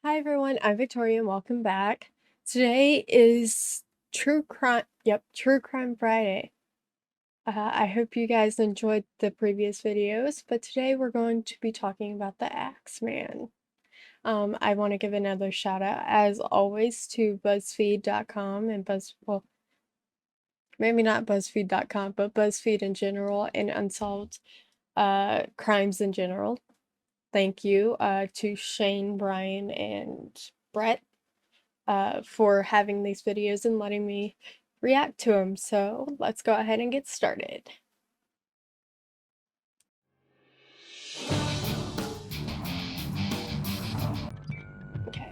Hi everyone, I'm Victoria and welcome back. Today is True Crime Friday. I hope you guys enjoyed the previous videos, but today we're going to be talking about the Axeman. I want to give another shout out, as always, to Buzzfeed.com and well, maybe not Buzzfeed.com, but Buzzfeed in general and Unsolved crimes in general. Thank you to Shane, Brian, and Brett for having these videos and letting me react to them. So let's go ahead and get started. Okay.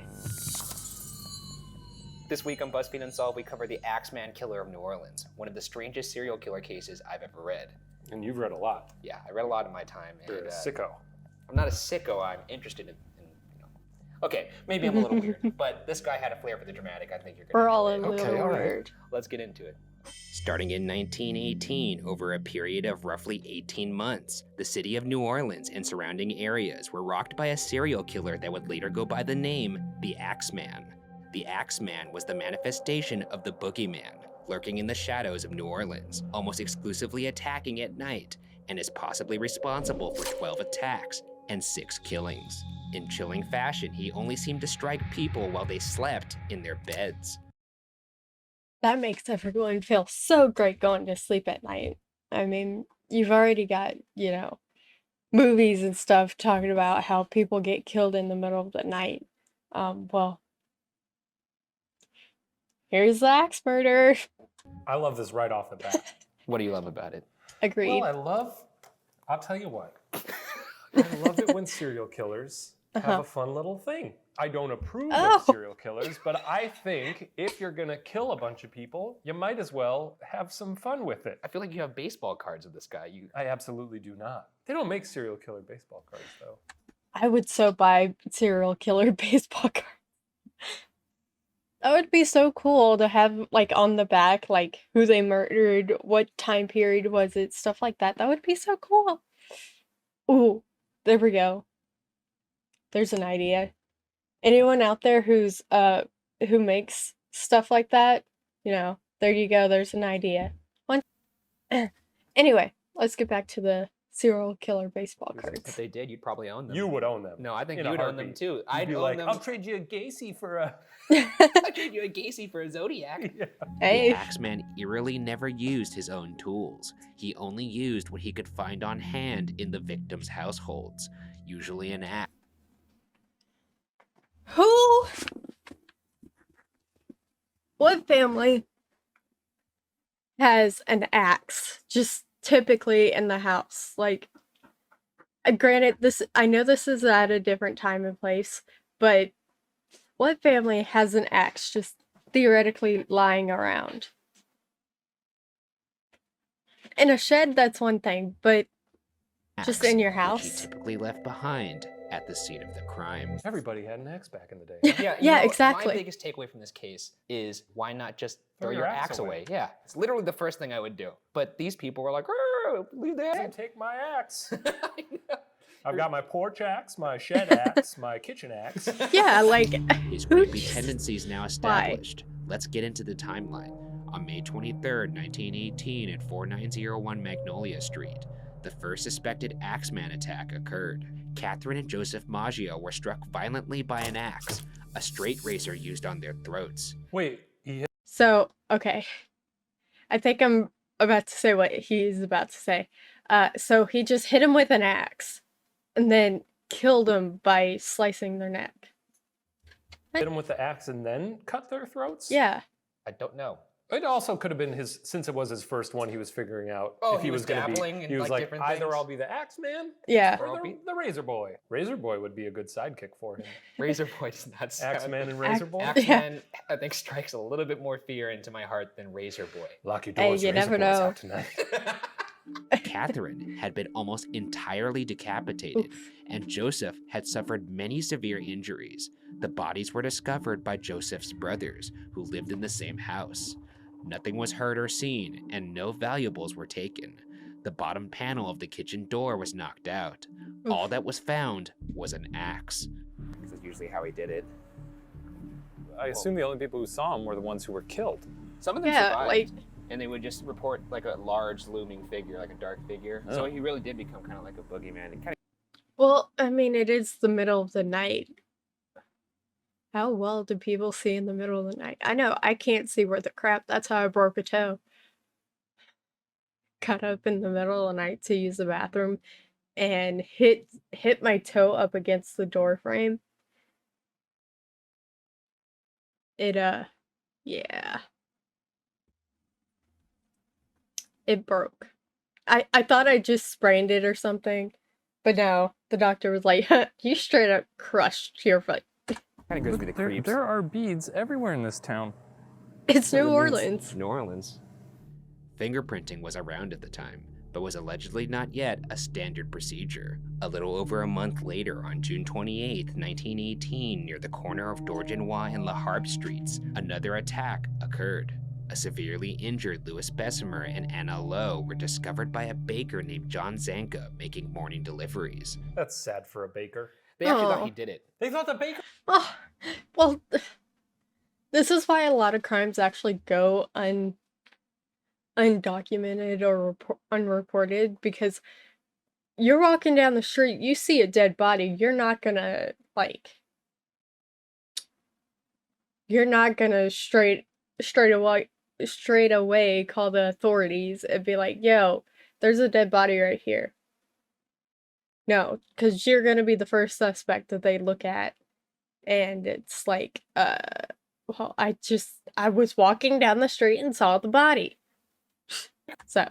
This week on Buzzfeed Unsolved, we cover the Axeman killer of New Orleans, one of the strangest serial killer cases I've ever read. And you've read a lot. Yeah, I read a lot in my time. You're a sicko. I'm not a sicko, I'm interested in Okay, maybe I'm a little weird, but this guy had a flair for the dramatic. I think you're gonna We're all a enjoy it. little weird. Let's get into it. Starting in 1918, over a period of roughly 18 months, the city of New Orleans and surrounding areas were rocked by a serial killer that would later go by the name the Axeman. The Axeman was the manifestation of the boogeyman, lurking in the shadows of New Orleans, almost exclusively attacking at night, and is possibly responsible for 12 attacks and 6 killings. In chilling fashion, he only seemed to strike people while they slept in their beds. That makes everyone feel so great going to sleep at night. I mean, you've already got, movies and stuff talking about how people get killed in the middle of the night. Well, here's the axe murder. I love this right off the bat. What do you love about it? Agreed. Well, I'll tell you what. I love it when serial killers have a fun little thing. I don't approve of serial killers, but I think if you're gonna kill a bunch of people, you might as well have some fun with it. I feel like you have baseball cards of this guy. I absolutely do not. They don't make serial killer baseball cards, though. I would so buy serial killer baseball cards. That would be so cool to have, like, on the back, like, who they murdered, what time period was it, stuff like that. That would be so cool. Ooh, there we go. There's an idea. Anyone out there who makes stuff like that, there you go, there's an idea. Anyway, let's get back to the serial killer baseball cards. If they did, you'd probably own them. You would own them. No, I think you would own them too. I'd be like, them. I'll trade you a Gacy for a... I'll trade you a Gacy for a Zodiac. Yeah. Hey. The Axeman eerily never used his own tools. He only used what he could find on hand in the victims' households, usually an axe. What family has an axe just typically in the house? Like, granted, I know this is at a different time and place, but what family has an axe just theoretically lying around? In a shed, that's one thing, but just in your house? Which he typically left behind at the scene of the crime. Everybody had an axe back in the day. Yeah, exactly. My biggest takeaway from this case is why not just throw your axe away? Yeah, it's literally the first thing I would do. But these people were like, leave the axe. Take my axe. I've got my porch axe, my shed axe, my kitchen axe. Yeah, like... His creepy tendencies now established. Let's get into the timeline. On May 23rd, 1918 at 4901 Magnolia Street, the first suspected Axeman attack occurred. Catherine and Joseph Maggio were struck violently by an axe, a straight razor used on their throats. Wait, So, okay. I think I'm about to say what he's about to say. So he just hit him with an axe and then killed him by slicing their neck. hit them with the axe and then cut their throats? Yeah. I don't know. It also could have been since it was his first one, he was figuring out if he was going to dabbling be. in, He was like, different either things? I'll be the Axeman, Yeah. or the Razor Boy. Razor Boy would be a good sidekick for him. Razor Boy does not sound... Axeman and Razor Boy. Axeman, I think, strikes a little bit more fear into my heart than Razor Boy. Lock your doors, you Razor never Boy's know. out tonight. Catherine had been almost entirely decapitated, and Joseph had suffered many severe injuries. The bodies were discovered by Joseph's brothers, who lived in the same house. Nothing was heard or seen, and no valuables were taken. The bottom panel of the kitchen door was knocked out. All that was found was an axe. You usually how he did it. I assume the only people who saw him were the ones who were killed. Some of them Yeah, survived, like- and they would just report like a large looming figure, like a dark figure. Oh. So he really did become kind of like a boogeyman. It kind Well, I mean, it is the middle of the night. How well do people see in the middle of the night? I know, I can't see worth a crap. That's how I broke a toe. Cut up in the middle of the night to use the bathroom and hit my toe up against the door frame. It, yeah. It broke. I thought I just sprained it or something, but no, the doctor was like, you straight up crushed your foot. of gives me the creeps. There are beads everywhere in this town. It's New That means Orleans. New Orleans. Fingerprinting was around at the time, but was allegedly not yet a standard procedure. A little over a month later, on June 28, 1918, near the corner of Dorgenois and La Harpe Streets, another attack occurred. A severely injured Louis Bessemer and Anna Lowe were discovered by a baker named John Zanka making morning deliveries. That's sad for a baker. They actually Oh. thought he did it. They thought the baker. Oh, well, this is why a lot of crimes actually go undocumented or unreported, because you're walking down the street, you see a dead body, you're not gonna straight away call the authorities and be like, yo, there's a dead body right here. No, because you're gonna be the first suspect that they look at. And it's like, well, I was walking down the street and saw the body. So,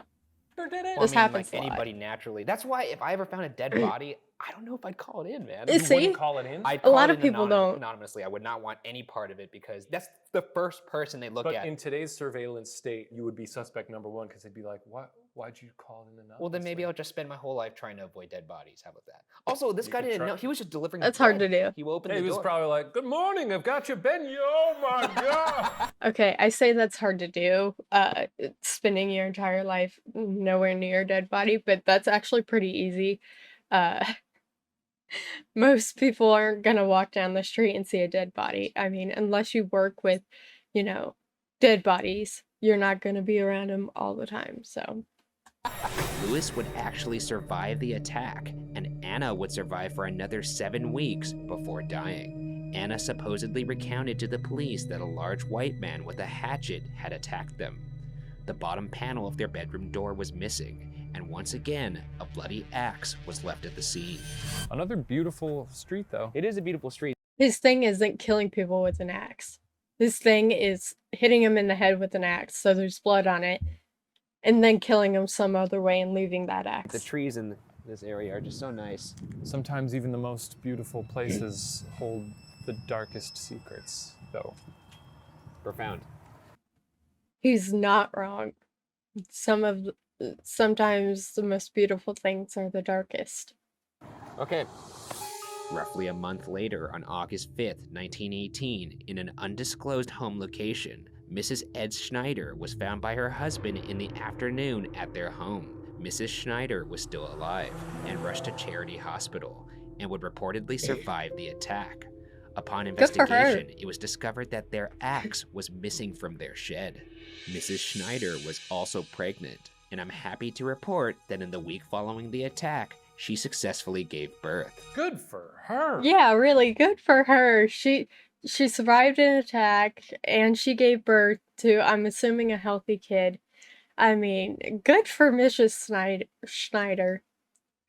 Sure did it. Well, This I mean, happens like a lot. anybody naturally. That's why if I ever found a dead body, I don't know if I'd call it in, man. It's- You See? wouldn't call it in. I'd A call lot it of in people don't. anonymously. I would not want any part of it because that's the first person they look But at. in today's surveillance state, you would be suspect number one because they'd be like, "What? Why'd you call it in anonymously?" Well, then maybe I'll just spend my whole life trying to avoid dead bodies. How about that? Also, this You guy could didn't try- know. He was just delivering. That's hard bread. to do. He opened He the was door. probably like, "Good morning, I've got your Benny. Oh my god!" Okay, I say that's hard to do, spending your entire life nowhere near a dead body, but that's actually pretty easy. Uh, most people aren't gonna walk down the street and see a dead body. I mean, unless you work with, dead bodies, you're not gonna be around them all the time, so. Louis would actually survive the attack, and Anna would survive for another 7 weeks before dying. Anna supposedly recounted to the police that a large white man with a hatchet had attacked them. The bottom panel of their bedroom door was missing, and once again, a bloody axe was left at the scene. Another beautiful street, though. It is a beautiful street. His thing isn't killing people with an axe. His thing is hitting him in the head with an axe, so there's blood on it, and then killing him some other way and leaving that The axe. trees in this area are just so nice. Sometimes even the most beautiful places hold the darkest secrets, though. Profound. He's not wrong. Sometimes the most beautiful things are the darkest. Okay. Roughly a month later, on August 5th, 1918, in an undisclosed home location, Mrs. Ed Schneider was found by her husband in the afternoon at their home. Mrs. Schneider was still alive and rushed to Charity Hospital and would reportedly survive the attack. Upon Good for her. investigation, it was discovered that their axe was missing from their shed. Mrs. Schneider was also pregnant, and I'm happy to report that in the week following the attack, she successfully gave birth. Good for her. Yeah, really good for her. She survived an attack and she gave birth to, I'm assuming, a healthy kid. I mean, good for Mrs. Schneider.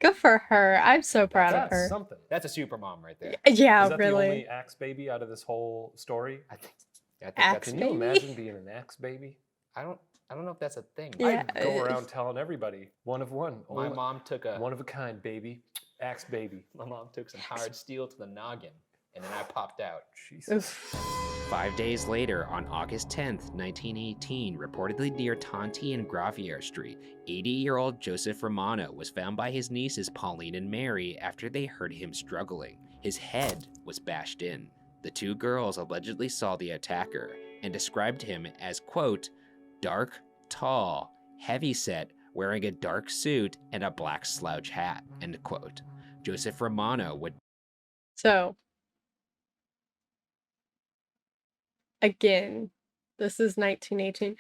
Good for her. I'm so proud of That's her. something. That's a super mom right there. Yeah, Is that the really. only axe baby out of this whole story? I think Axe that's. Can you Baby? imagine being an axe baby? I don't know if that's a thing. Yeah. I'd go around telling everybody, one of one. My only- mom took one of a kind, baby. Axe baby. my mom took some hard steel to the noggin, and then I popped out. Jesus. Oof. 5 days later, on August 10th, 1918, reportedly near Tonti and Gravier Street, 80-year-old Joseph Romano was found by his nieces Pauline and Mary after they heard him struggling. His head was bashed in. The two girls allegedly saw the attacker and described him as, quote, dark, tall, heavyset, wearing a dark suit and a black slouch hat, end quote. Joseph Romano would So, again, this is 1918.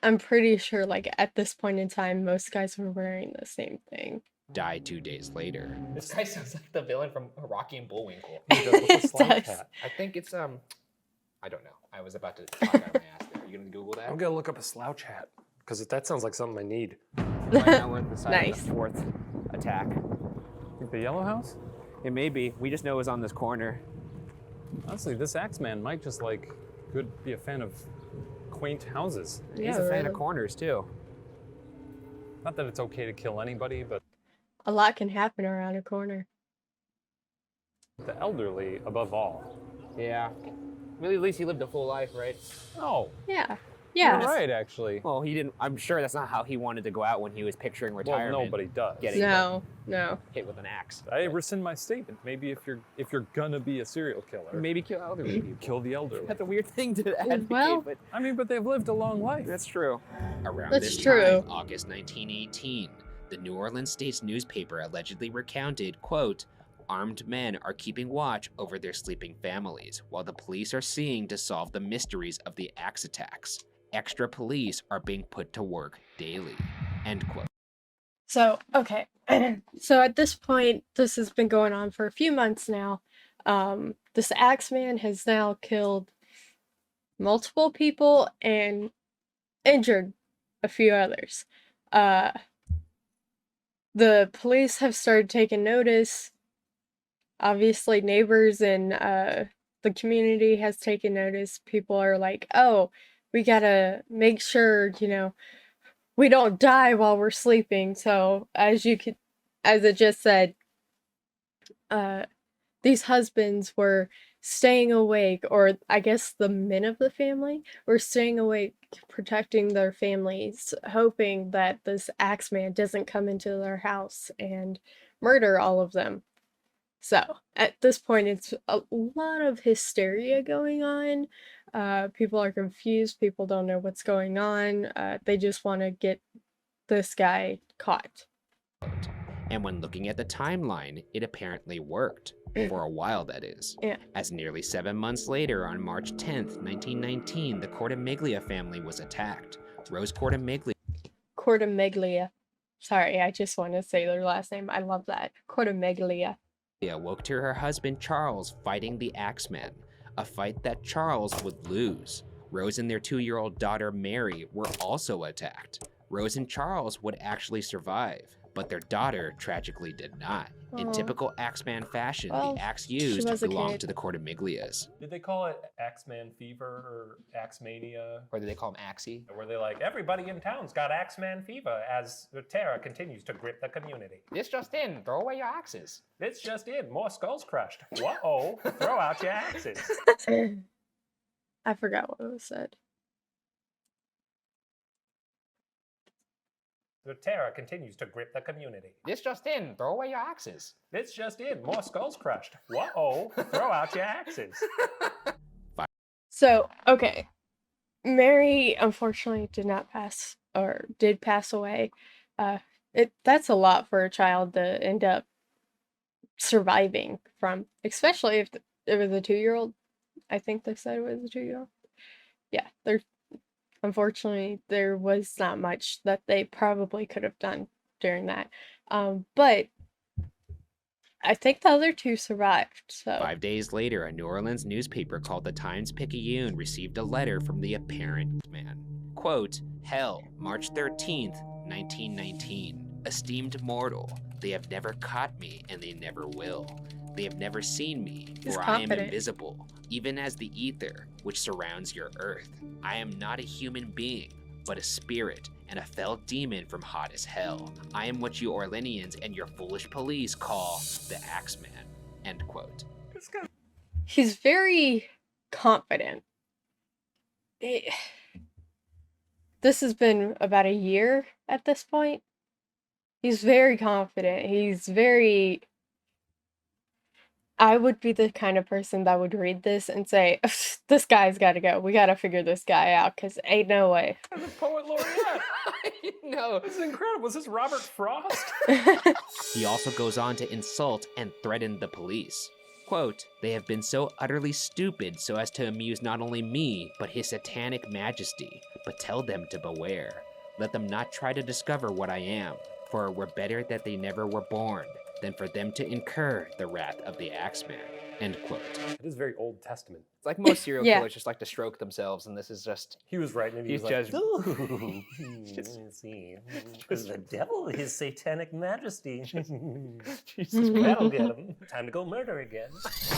I'm pretty sure, like, at this point in time, most guys were wearing the same thing. Died 2 days later. This guy sounds like the villain from Rocky and Bullwinkle. He does with a It slouch does. hat. I think it's I don't know. I was about to talk out of my ass there. Are you gonna Google that? I'm gonna look up a slouch hat because that sounds like something I need. Right now we're at the site Nice. of the fourth attack. Think the yellow house? It may be. We just know it was on this corner. Honestly, this Axeman might just be a fan of quaint houses. He's a fan of corners too. Not that it's okay to kill anybody, but A lot can happen around a corner. the elderly above all. Yeah. Really, at least he lived a full life, right? Oh, Yeah. you're Yeah. right, actually. Well, he didn't. I'm sure that's not how he wanted to go out when he was picturing Well, retirement. nobody does. Getting No. hit with an axe. I rescind my statement. Maybe if you're gonna be a serial killer, Maybe kill elderly people. kill the elderly. That's a weird thing to advocate, Well- but I mean, but they've lived a long life. that's true. Around That's this true. time, August 1918, the New Orleans State's newspaper allegedly recounted, quote, "Armed men are keeping watch over their sleeping families, while the police are seeing to solve the mysteries of the axe attacks. Extra police are being put to work daily." End quote. So, okay. So at this point, this has been going on for a few months now. This Axeman has now killed multiple people and injured a few others. The police have started taking notice. Obviously, neighbors and the community has taken notice. People are like, oh, we gotta make sure, we don't die while we're sleeping. So as it just said, these husbands were staying awake, or I guess the men of the family were staying awake, protecting their families, hoping that this Axeman doesn't come into their house and murder all of them. So at this point, it's a lot of hysteria going on. People are confused. People don't know what's going on. They just want to get this guy caught. And when looking at the timeline, it apparently worked. For a while, that is. Yeah. As nearly 7 months later, on March 10th, 1919, the Cortimiglia family was attacked. Rose Cortimiglia. Sorry, I just want to say their last name. I love that. Cortimiglia. awoke to her husband Charles fighting the Axeman, a fight that Charles would lose. Rose and their 2-year-old daughter Mary were also attacked. Rose and Charles would actually survive, but their daughter tragically did not. In Aw. typical Axeman fashion, Well, the axe she used was a belonged kid. to the Cortimiglias. Did they call it Axeman fever or Axemania? Or do they call him Axie? Or were they like, everybody in town's got Axeman fever as the terror continues to grip the community? This just in. Throw away your axes. It's just in. More skulls crushed. Whoa, throw out your axes. I forgot what was said. The terror continues to grip the community. This just in. Throw away your axes. It's just in. More skulls crushed. Whoa, throw out your axes. So, okay. Mary unfortunately did not pass, or did pass away. That's a lot for a child to end up surviving from, especially if it was a 2-year-old. I think they said it was a 2-year-old. Yeah, unfortunately, there was not much that they probably could have done during that. But I think the other 2 survived, so. 5 days later, a New Orleans newspaper called the Times-Picayune received a letter from the apparent man. Quote, "Hell, March 13th, 1919. Esteemed mortal, they have never caught me and they never will. They have never seen me, He's for I am confident. invisible, even as the ether which surrounds your earth. I am not a human being, but a spirit and a fell demon from hot as hell. I am what you Orleanians and your foolish police call the Axeman." End quote. He's very confident. This has been about a year at this point. He's very confident. I would be the kind of person that would read this and say, this guy's gotta go. We gotta figure this guy out, because ain't no way. The poet laureate. No. This is incredible. Was this Robert Frost? He also goes on to insult and threaten the police. Quote, "They have been so utterly stupid so as to amuse not only me, but his satanic majesty, but tell them to beware. Let them not try to discover what I am, for it were better that they never were born, than for them to incur the wrath of the Axeman." End quote. It is very Old Testament. It's like most serial Yeah. killers just like to stroke themselves, and this is just He was writing it. He He's was like, just- "Ooh, just- let's see. The devil, his satanic majesty. Jesus That'll get him. Time to go murder again."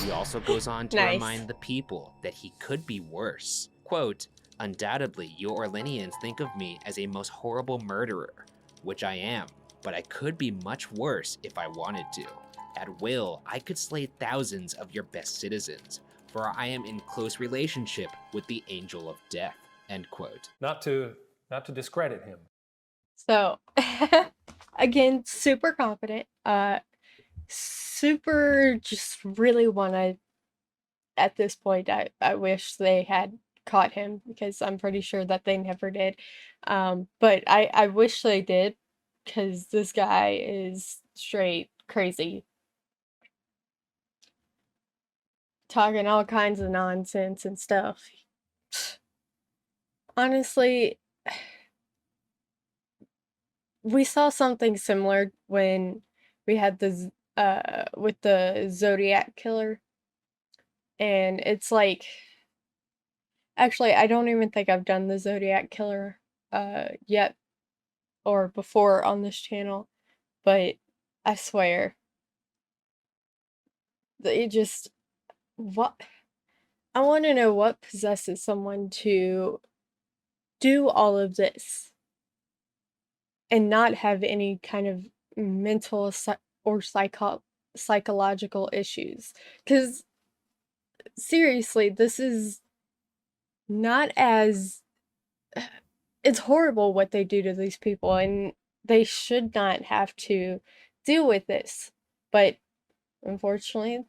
He also goes on to Nice. remind the people that he could be worse. Quote, "Undoubtedly, you Orleanians think of me as a most horrible murderer, which I am, but I could be much worse if I wanted to. At will, I could slay thousands of your best citizens, for I am in close relationship with the angel of death." End quote. Not to discredit him. So, again, super confident. Super just really wanna, at this point, I wish they had caught him because I'm pretty sure that they never did. But I wish they did because this guy is straight crazy. Talking all kinds of nonsense and stuff. Honestly, we saw something similar when we had with the Zodiac killer. And it's like, actually, I don't even think I've done the Zodiac killer yet or before on this channel, but I swear, it just, what, I want to know what possesses someone to do all of this and not have any kind of mental or psychological issues. Because seriously, this is not as, it's horrible what they do to these people, and they should not have to deal with this. But unfortunately,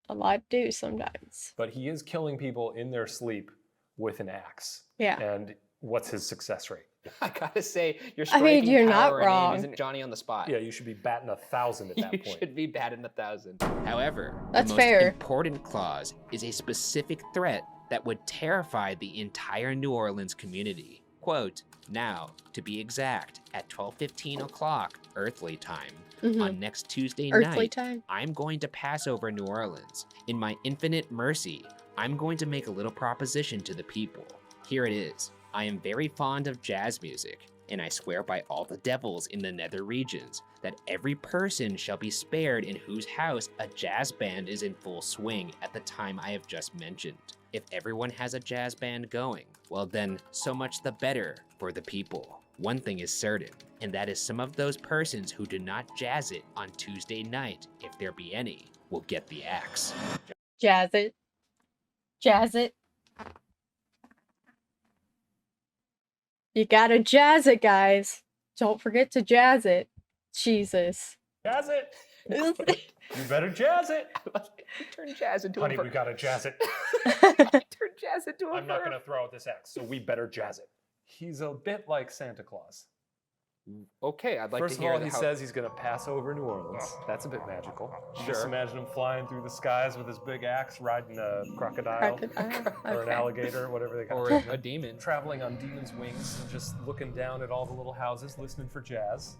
a lot do sometimes. But he is killing people in their sleep with an axe. Yeah. And what's his success rate? I gotta say, you're I mean, striking you're not power and aim wrong. isn't Johnny on the spot. Yeah, you should be batting 1,000 at that You point. should be batting 1,000. However, That's the most fair. important clause is a specific threat that would terrify the entire New Orleans community. Quote, "Now, to be exact, at 12:15 o'clock earthly time, on next Tuesday Earthly night, time. I'm going to pass over New Orleans. In my infinite mercy, I'm going to make a little proposition to the people. Here it is. I am very fond of jazz music, and I swear by all the devils in the nether regions that every person shall be spared in whose house a jazz band is in full swing at the time I have just mentioned. If everyone has a jazz band going, well then, so much the better for the people. One thing is certain, and that is some of those persons who do not jazz it on Tuesday night, if there be any, will get the axe." Jazz it. Jazz it. You gotta jazz it, guys. Don't forget to jazz it. Jesus. Jazz it! You better jazz it! Turn jazz into Honey, a we gotta jazz it. Turn jazz into a I'm not verb. gonna throw out this axe, so we better jazz it. He's a bit like Santa Claus. Okay, I'd like First to of hear all, he how... says he's gonna pass over New Orleans. That's a bit magical. Just Sure. imagine him flying through the skies with his big axe, riding a crocodile Crocodile. or an Okay. alligator, whatever they got. Or a demon. Traveling on demon's wings and just looking down at all the little houses, listening for jazz.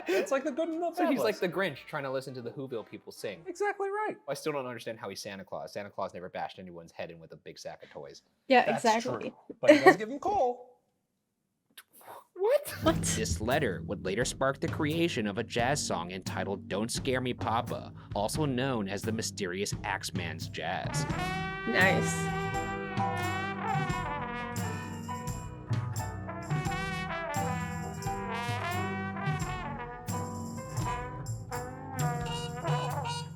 It's like the good and the So bad he's like list. the Grinch trying to listen to the Whoville people sing. Exactly right. I still don't understand how he's Santa Claus. Santa Claus never bashed anyone's head in with a big sack of toys. Yeah, That's exactly. true. But he does give him coal. What? What? This letter would later spark the creation of a jazz song entitled "Don't Scare Me Papa," also known as the mysterious Axeman's Jazz. Nice.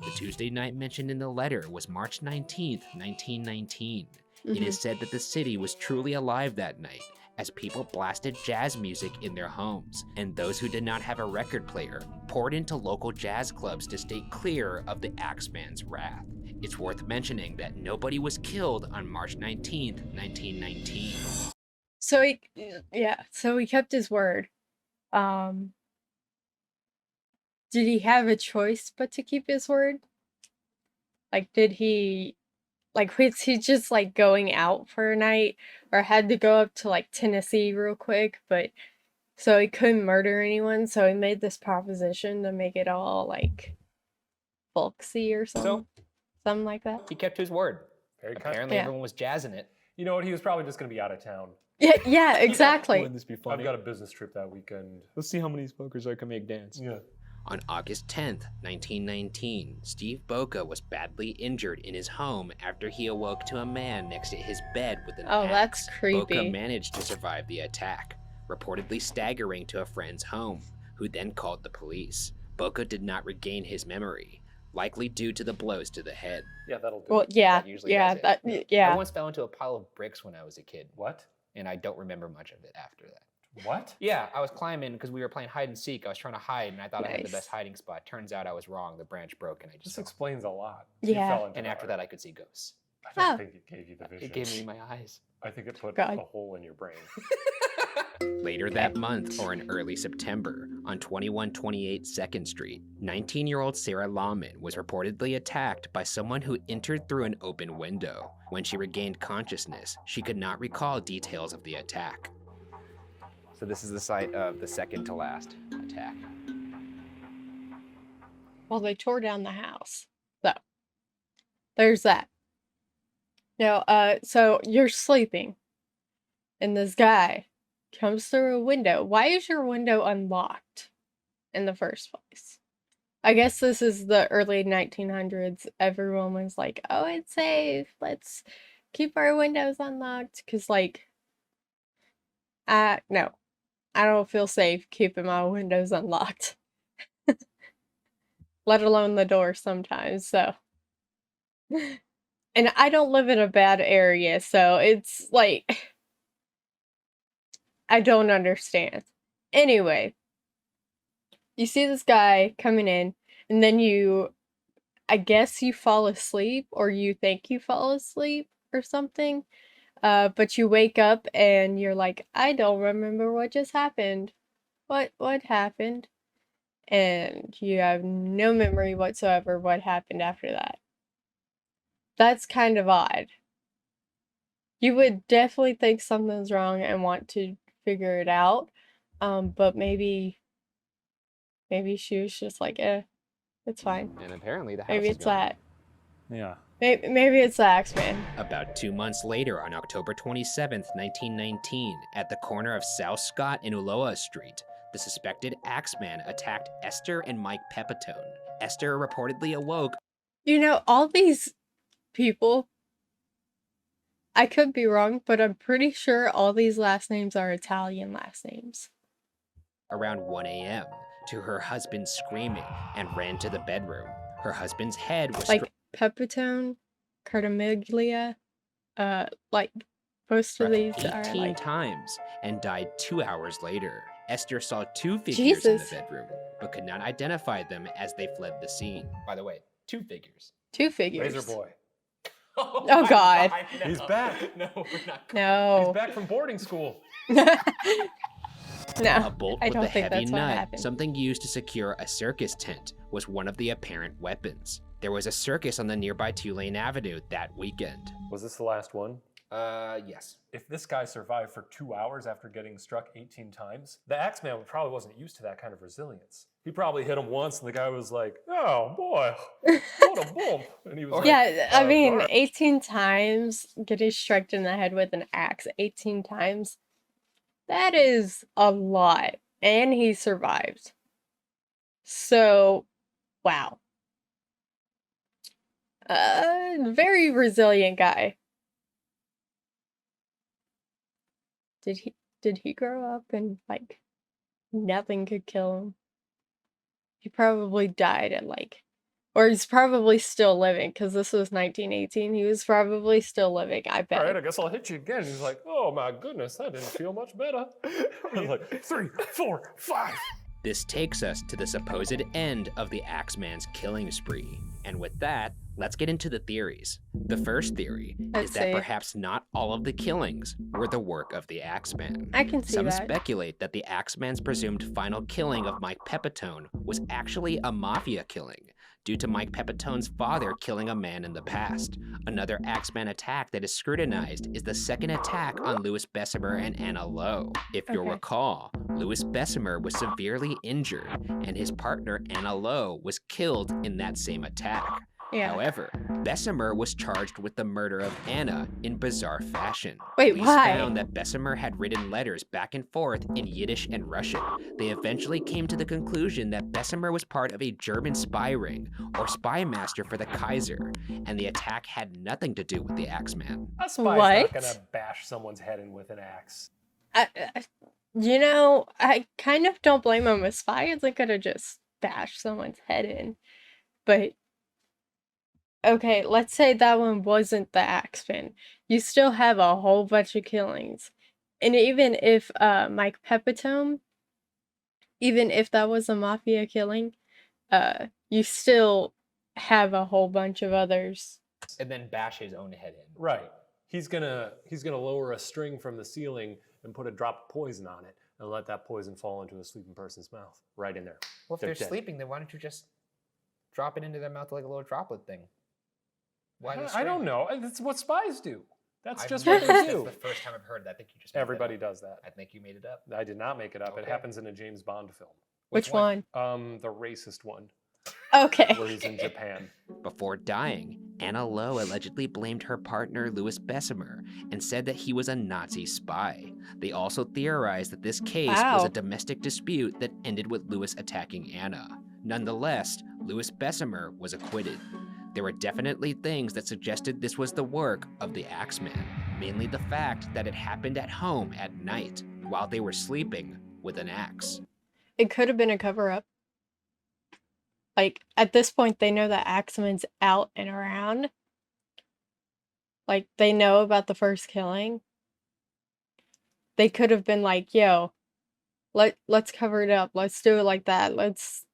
The Tuesday night mentioned in the letter was March 19th, 1919. It is said that the city was truly alive that night, as people blasted jazz music in their homes, and those who did not have a record player poured into local jazz clubs to stay clear of the Axeman's wrath. It's worth mentioning that nobody was killed on March 19th, 1919. So he kept his word. did he have a choice but to keep his word? Like, did he, like, was he just, like, going out for a night, or had to go up to, like, Tennessee real quick, but so he couldn't murder anyone, so he made this proposition to make it all, like, folksy or something? Something like that? He kept his word. Very kind. Apparently, Yeah. everyone was jazzing it. You know what? He was probably just going to be out of town. Yeah, exactly. Wouldn't this be I've funny? got a business trip that weekend. Let's see how many smokers I can make dance. Yeah. On August 10th, 1919, Steve Boca was badly injured in his home after he awoke to a man next to his bed with an Oh, axe. that's creepy. Boca managed to survive the attack, reportedly staggering to a friend's home, who then called the police. Boca did not regain his memory, likely due to the blows to the head. Yeah, that'll do. Well, yeah, That usually yeah, does it. that, I once fell into a pile of bricks when I was a kid, What? and I don't remember much of it after that. What? Yeah, I was climbing because we were playing hide and seek. I was trying to hide, and I thought I had the Nice. best hiding spot. Turns out I was wrong. The branch broke, and I This just fell. explains a lot. Yeah. You fell into And the after heart. that, I could see ghosts. I don't Oh. think it gave you the vision. It gave me my eyes. I think it put God. a hole in your brain. Later that month, or in early September, on 2128 2nd Street, 19-year-old Sarah Lawman was reportedly attacked by someone who entered through an open window. When she regained consciousness, she could not recall details of the attack. So this is the site of the second to last attack. Well, they tore down the house. So, there's that. Now, so you're sleeping, and this guy comes through a window. Why is your window unlocked in the first place? I guess this is the early 1900s. Everyone was like, oh, it's safe. Let's keep our windows unlocked. Because, like, no. I don't feel safe keeping my windows unlocked. Let alone the door sometimes, so. And I don't live in a bad area, so it's like, I don't understand. Anyway, you see this guy coming in, and then I guess you fall asleep, or you think you fall asleep or something. But you wake up and you're like, I don't remember what just happened. What happened? And you have no memory whatsoever what happened after that. That's kind of odd. You would definitely think something's wrong and want to figure it out. But maybe she was just like, it's fine. And apparently the house Maybe is it's gone. that. Yeah. Maybe it's the Axeman. About 2 months later, on October 27th, 1919, at the corner of South Scott and Ulloa Street, the suspected Axeman attacked Esther and Mike Pepitone. Esther reportedly awoke. You know, all these people, I could be wrong, but I'm pretty sure all these last names are Italian last names. Around 1 a.m. to her husband screaming and ran to the bedroom. Her husband's head was Like Pepitone, Cartamiglia, like most of these are 18 like times and died 2 hours later. Esther saw 2 figures Jesus. in the bedroom, but could not identify them as they fled the scene. By the way, 2 figures. 2 figures. Razor Boy. Oh, my God. no. He's back. No, we're not. He's No. back from boarding school. A No. bolt I with don't a think heavy that's what nut, happened. something used to secure a circus tent, was one of the apparent weapons. There was a circus on the nearby Tulane Avenue that weekend. Was this the last one? Yes. If this guy survived for 2 hours after getting struck 18 times, the Axeman probably wasn't used to that kind of resilience. He probably hit him once, and the guy was like, "Oh boy, what a bump!" And he was like, Yeah, I mean, all right." 18 times getting struck in the head with an axe, 18 times. That is a lot. And he survived. So, wow. Very resilient guy. Did he grow up and like nothing could kill him? He probably died at like, or he's probably still living because this was 1918. He was probably still living, I bet. All right, I guess I'll hit you again. He's like, "Oh my goodness, that didn't feel much better." I was like, 3, 4, 5. This takes us to the supposed end of the Axeman's killing spree. And with that, Let's get into the theories. The first theory Let's is that see. perhaps not all of the killings were the work of the Axeman. I can see Some that. speculate that the Axeman's presumed final killing of Mike Pepitone was actually a mafia killing, due to Mike Pepitone's father killing a man in the past. Another Axeman attack that is scrutinized is the second attack on Louis Bessemer and Anna Lowe. If you'll Okay. recall, Louis Bessemer was severely injured, and his partner Anna Lowe was killed in that same attack. Yeah. However, Bessemer was charged with the murder of Anna in bizarre fashion. Wait, Police why? found that Bessemer had written letters back and forth in Yiddish and Russian. They eventually came to the conclusion that Bessemer was part of a German spy ring or spy master for the Kaiser, and the attack had nothing to do with the Axeman. A spy's What? not gonna bash someone's head in with an axe. You know, I kind of don't blame him. A spy isn't gonna just bash someone's head in. But, okay, let's say that one wasn't the Axeman. You still have a whole bunch of killings. And even if Mike Pepitone, even if that was a mafia killing, you still have a whole bunch of others. And then bash his own head in. Right. He's gonna lower a string from the ceiling and put a drop of poison on it and let that poison fall into a sleeping person's mouth. Right in there. Well, if They're they're dead. sleeping, then why don't you just drop it into their mouth like a little droplet thing? Why the I don't string? know. That's what spies do. That's I've just never- what they do. That's the first time I've heard that. I think you just made that Everybody up. does that. I think you made it up. I did not make it up. It Okay. happens in a James Bond film. Which one? The racist one, Okay. where he's in Japan. Before dying, Anna Lowe allegedly blamed her partner Louis Bessemer and said that he was a Nazi spy. They also theorized that this case was Wow. a domestic dispute that ended with Louis attacking Anna. Nonetheless, Louis Bessemer was acquitted. There were definitely things that suggested this was the work of the Axeman, mainly the fact that it happened at home at night while they were sleeping with an axe. It could have been a cover-up. Like, at this point, they know that Axeman's out and around. Like, they know about the first killing. They could have been like, yo, let's cover it up. Let's do it like that. Let's...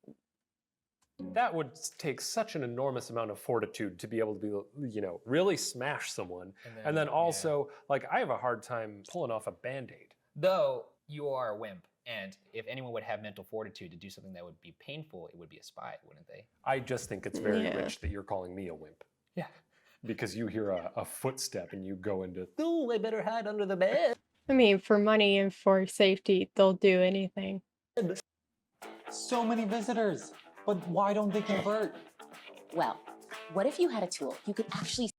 That would take such an enormous amount of fortitude to be able to be, really smash someone. And then yeah. also, like, I have a hard time pulling off a Band-Aid. Though you are a wimp, and if anyone would have mental fortitude to do something that would be painful, it would be a spy, wouldn't they? I just think it's very Yeah. rich that you're calling me a wimp. Yeah. Because you hear a footstep and you go into, oh, I better hide under the bed. I mean, for money and for safety, they'll do anything. So many visitors, but why don't they convert? Well, what if you had a tool you could actually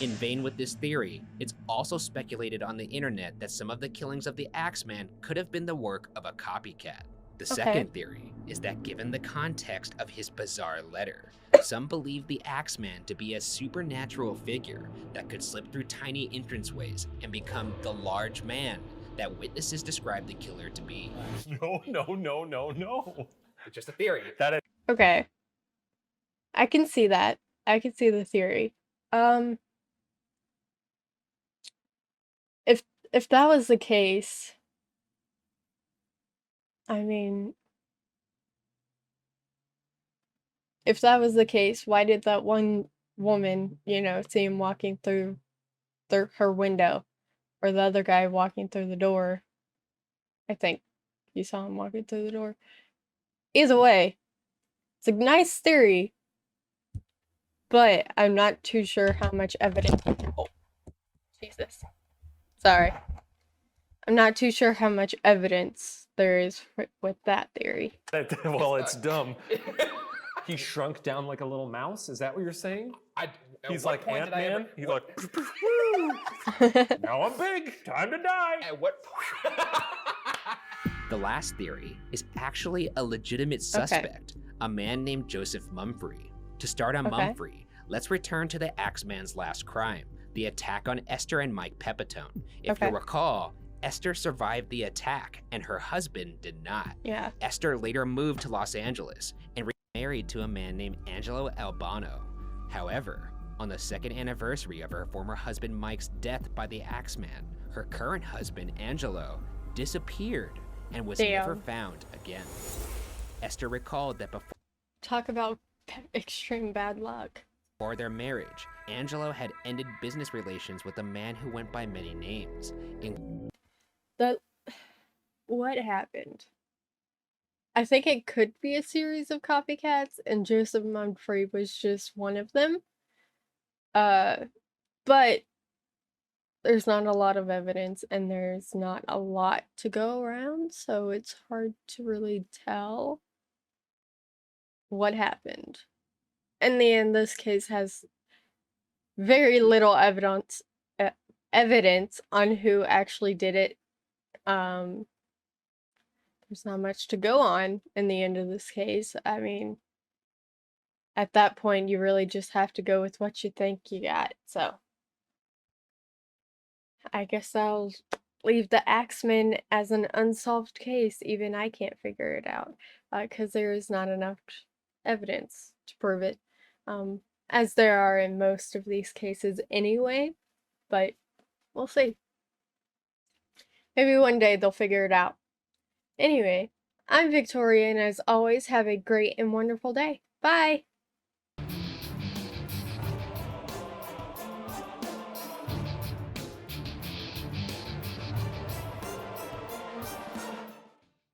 In vain with this theory, it's also speculated on the internet that some of the killings of the Axeman could have been the work of a copycat. The second theory is that given the context of his bizarre letter, some believe the Axeman to be a supernatural figure that could slip through tiny entranceways and become the large man that witnesses describe the killer to be. No. It's just a theory. That is Okay. I can see that. I can see the theory. If that was the case, I mean, if that was the case, why did that one woman, see him walking through her window, or the other guy walking through the door? I think you saw him walking through the door. Either way, it's a nice theory, but I'm not too sure how much evidence. Oh, Jesus. Sorry. I'm not too sure how much evidence there is with that theory. well, it's dumb. He shrunk down like a little mouse? Is that what you're saying? He's like Ant-Man? He's like, now I'm big, time to die. At what The last theory is actually a legitimate suspect, a man named Joseph Mumfree. To start on Mumfree, let's return to the Axeman's last crime, the attack on Esther and Mike Pepitone. If you recall, Esther survived the attack and her husband did not. Yeah. Esther later moved to Los Angeles and remarried to a man named Angelo Albano. However, on the second anniversary of her former husband Mike's death by the Axeman, her current husband Angelo disappeared and was never found again. Esther recalled that before Talk about extreme bad luck. Before their marriage, Angelo had ended business relations with a man who went by many names. What happened? I think it could be a series of copycats, and Joseph Mumfree was just one of them. But there's not a lot of evidence, and there's not a lot to go around, so it's hard to really tell what happened. In the end, this case has very little evidence on who actually did it. There's not much to go on in the end of this case. I mean, at that point, you really just have to go with what you think you got. So, I guess I'll leave the Axeman as an unsolved case. Even I can't figure it out because there is not enough evidence to prove it, as there are in most of these cases anyway. But we'll see. Maybe one day they'll figure it out. Anyway, I'm Victoria, and as always, have a great and wonderful day. Bye!